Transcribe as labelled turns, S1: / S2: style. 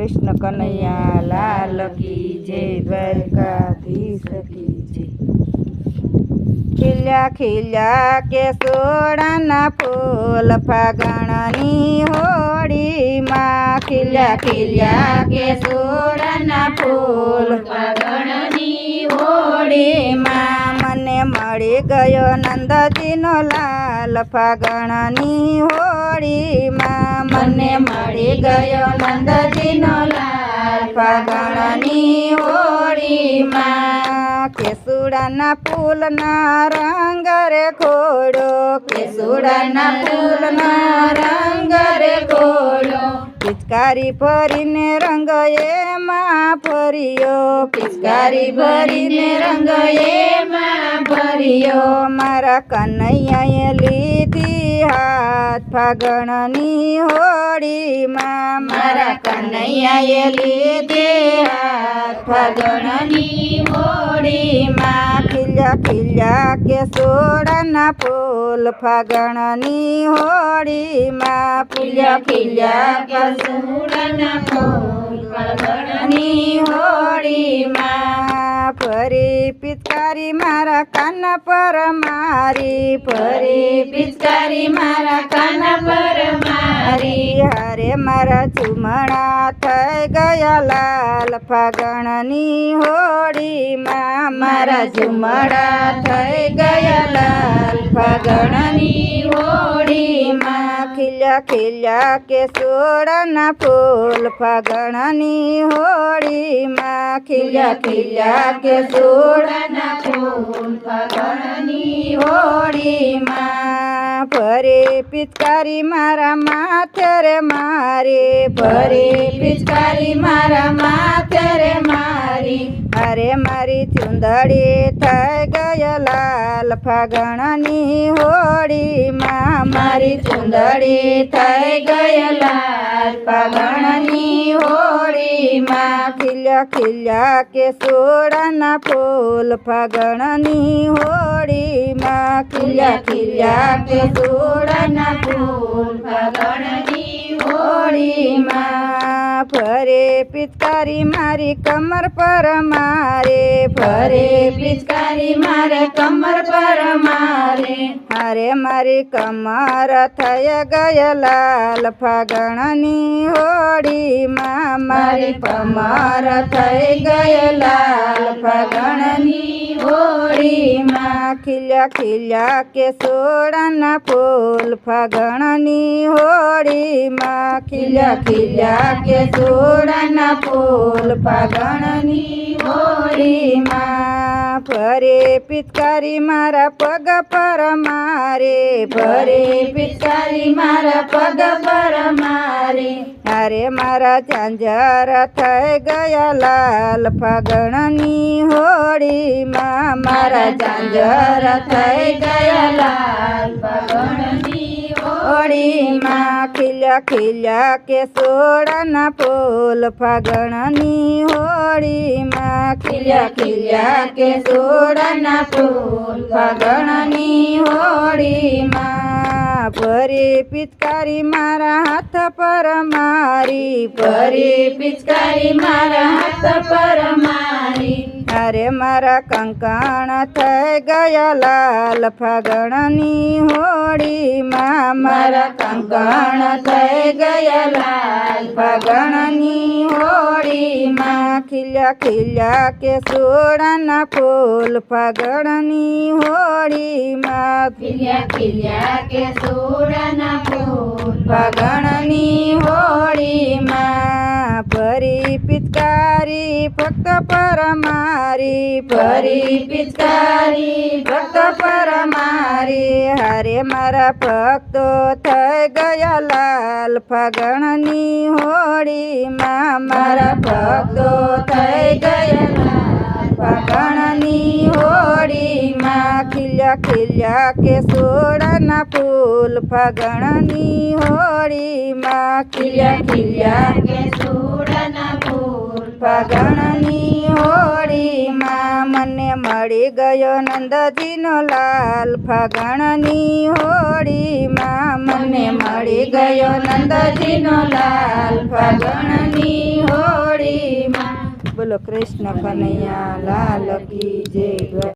S1: કૃષ્ણ કનૈયા લાલ કી જય, દ્વારકાધીશ કી જય। ખીલ્યા ખીલ્યા કેસુડાના ફૂલ ફાગણની હોળીમાં, ખીલ્યા ખીલ્યા કેસુડાના ફૂલ
S2: ફાગણની હોળીમાં
S1: મને મળી ગયો નંદજીનો લાલ ફાગણની હોળીમાં,
S2: મને મળી ગયો નંદજીનો લાલ ફાગણની હોળીમાં
S1: કેસુડાના ફૂલના રંગ રે ઘોડો,
S2: કેસુડાના ફૂલના રંગ રે ઘોડો,
S1: પિચકારી ભરીને રંગ એમાં ભર્યો,
S2: પિચકારી ભરીને રંગ એમાં ભર્યો
S1: મારા કનૈયાએ લીધી હાથ ફાગણની હોળીમાં,
S2: મારા કનૈયાએ લીધી હાથ ફાગણની હોળીમાં
S1: ખીલ્યા ખીલ્યા કેસુડાના ફૂલ ફાગણની હોળીમાં,
S2: ખીલ્યા ખીલ્યા કેસુડાના ફૂલ ફાગણની હોળીમાં
S1: ફરી પિચકારી મારા કાન પર મારી,
S2: ફરી પિચકારી મારા કાન પર મારી
S1: હારે મારા ચુમણા થઈ ગયા લાલ ફાગણની હોળીમાં,
S2: મારા ઝુમડા થઈ ગયા લાલ ફાગણની હોળીમાં
S1: ખીલ્યા ખીલ્યા કેસુડાના ફૂલ ફાગણની હોળીમાં,
S2: ખીલ્યા ખીલ્યા કેસુડાના ફૂલ ફાગણની હોળીમાં
S1: ફરી પિચકારી મારા માથે રે મારી,
S2: ફરી પિચકારી મારા માથે રે મારી
S1: અરે મારી ચુંદડી થઈ ગયા લાલ ફાગણની હોળીમાં,
S2: મારી ચુંદડી થઈ ગઈ લાલ ફાગણની હોળીમાં
S1: ખીલ્યા ખીલ્યા કેસુડાના ફૂલ ફાગણની હોળીમાં,
S2: ખીલ્યા ખીલ્યા કેસુડાના ફૂલ ફાગણની હોળીમાં
S1: ફરે પિચકારી મારી કમર પર મારે,
S2: ફરે પિચકારી મારે કમર પર મારે
S1: હારે મારી કમર થઈ ગયા લાલ ફાગણની હોળીમાં,
S2: મારી કમર થઈ ગઈ લાલ ફાગણની હોળીમાં
S1: ખીલ્યા ખીલ્યા કેસુડાના ફૂલ ફાગણની હોળીમાં,
S2: ખીલ્યા ખીલ્યા કેસુડાના ફૂલ ફાગણની હોળીમાં
S1: ફરે પિચકારી મારા પગ પર મારે,
S2: ફરે પિચકારી મારા પગ પર મારી
S1: અરે મારા ઝાંઝર થઈ ગયા લાલ ફાગણની હોળીમાં,
S2: મારા ઝાંઝર થઈ ગયા લાલ ફાગણની હોળીમાં
S1: ખીલ્યા ખીલ્યા કેસુડાના ફૂલ ફાગણની હોળીમાં,
S2: ખીલ્યા ખીલ્યા કેસુડાના ફૂલ ફાગણની હોળીમાં
S1: ફરી પિચકારી મારા હાથ પર મારી,
S2: ફરી પિચકારી મારા હાથ પર મારી
S1: અરે મારા કંકણ થઈ ગયા લાલ ફાગણની હોળીમાં,
S2: મારા કંકણ થઈ ગયા લાલ ફાગણની હોળીમાં
S1: ખીલ્યા ખીલ્યા કેસુડાના ફૂલ ફાગણની હોળીમાં,
S2: ખીલ્યા ખીલ્યા કેસુડાના ફૂલ
S1: ફાગણની હોળીમાં ફરી પિચકારી ભક્ત પર મારી,
S2: ફરી પિચકારી
S1: ભક્ત પર મારી હારે મારા ભક્તો થઈ ગયા લાલ ફાગણની હોળીમાં,
S2: મારા ભક્તો થઈ ગયા લાલ
S1: ફાગણની હોળીમાં ખીલ્યા ખીલ્યા કેસુડાના ફૂલ ફાગણની હોળીમાં,
S2: ખીલ્યા ખીલ્યા કેસુડાના ફૂલ
S1: ફાગણની હોળીમાં મને મળી ગયો નંદજીનો લાલ ફાગણની હોળીમાં,
S2: મને મળી ગયો નંદજીનો લાલ ફાગણની હોળીમાં
S1: બોલો કૃષ્ણ કનૈયા લાલ કી જય.